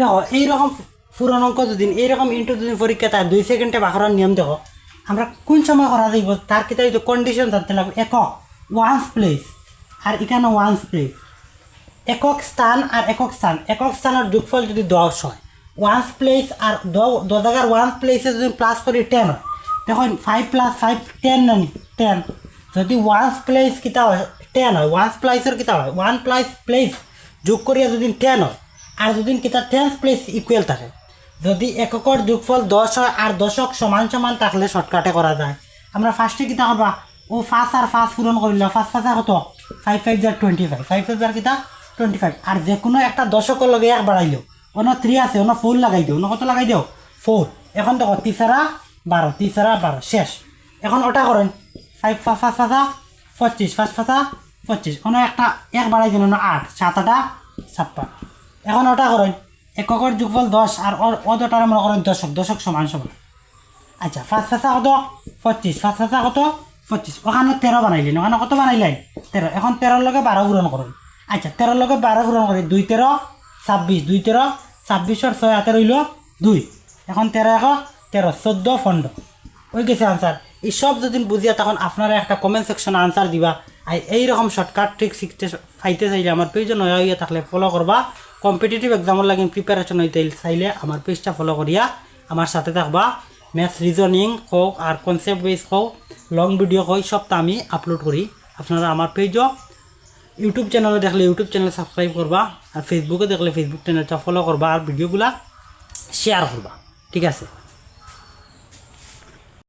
দেখো এইরকম পুরনো অঙ্ক যদি এইরকম ইন্টু যদি পরীক্ষা তার 2 সেকেন্ডে বাক করার নিয়ম দেখো আমরা কোন সময় করা যাইব তার কিতা হয়তো কন্ডিশন জানতে লাগবে। একক ওয়ান্স প্লেস আর এখানে ওয়ান্স প্লেস, একক স্থান আর একক স্থান, একক স্থানের যোগফল যদি 10 হয়, ওয়ান্স প্লেস আর 10 জায়গার ওয়ান্স প্লেসে যদি প্লাস করি 10 হয়, দেখুন 5 + 5 10 না 10। যদি ওয়ান্স প্লেস কিতা হয় 10 হয়, ওয়ান্স প্লেসের কিতা হয় 1 প্লেস যোগ করিয়া যদি 10 হয় আর যদি কিতা 10 প্লেস ইকুয়াল থাকে, যদি এককের যোগফল 10 হয় আর দশক সমান সমান থাকলে শর্টকাটে করা যায়। আমরা ফার্স্টে কিতা করবা ও 5 আর 5 পূরণ করিল, 5 5 কত 5 5 = 25, 5 5 কিতা 25। আর যে কোনো একটা দশকের লগে 1 বাড়াইলো, অন্য 3 আছে অন্য 4 লাগাই দিও, অন্য কত লাগাই দিও 4। এখন দেখো 3 × 12, 3 × 12 শেষ। এখন ওটা করেন 5 5 5 5 25, 5 5 25, অন্য একটা 1 বাড়াই দিল, অন্য 8 7 8 56। এখন ওটা করেন এককের যোগফল 10 আর অতটার মনে করেন দশক সমান সমান। আচ্ছা 5 5 কত 25, 5 5 কত 25, ওখানে 13 বানাইলেন, ওখানে কত বানাইলেন 13। এখন 13 লগে 12 পূরণ করেন। আচ্ছা 13 লগে 12 পূরণ করি 2 13 26, 2 13 26 আর 6 হাতে রইল 2। এখন 13 1 13 14 15 ওই গেছে আনসার। এই সব যদি বুঝিয়া তখন আপনারা একটা কমেন্ট সেকশনে আনসার দিবা। আর এইরকম শর্টকাট ট্রিক শিখতে পাইতে চাইলে আমার পেজে নয়া হইয়া থাকলে ফলো করবা। কম্পিটিটিভ এক্সামের লাগে প্রিপারেশন হইতে চাইলে আমার পেজটা ফলো করিয়া আমার সাথে থাকবা। ম্যাথস রিজনিং হোক আর কনসেপ্ট বেস হোক, লং ভিডিও হোক, সবটা আমি আপলোড করি। আপনারা আমার পেজও ইউটিউব চ্যানেলে দেখলে ইউটিউব চ্যানেল সাবস্ক্রাইব করবা, আর ফেসবুকে দেখলে ফেসবুক চ্যানেলটা ফলো করবা, আর ভিডিওগুলা শেয়ার করবা। ঠিক আছে।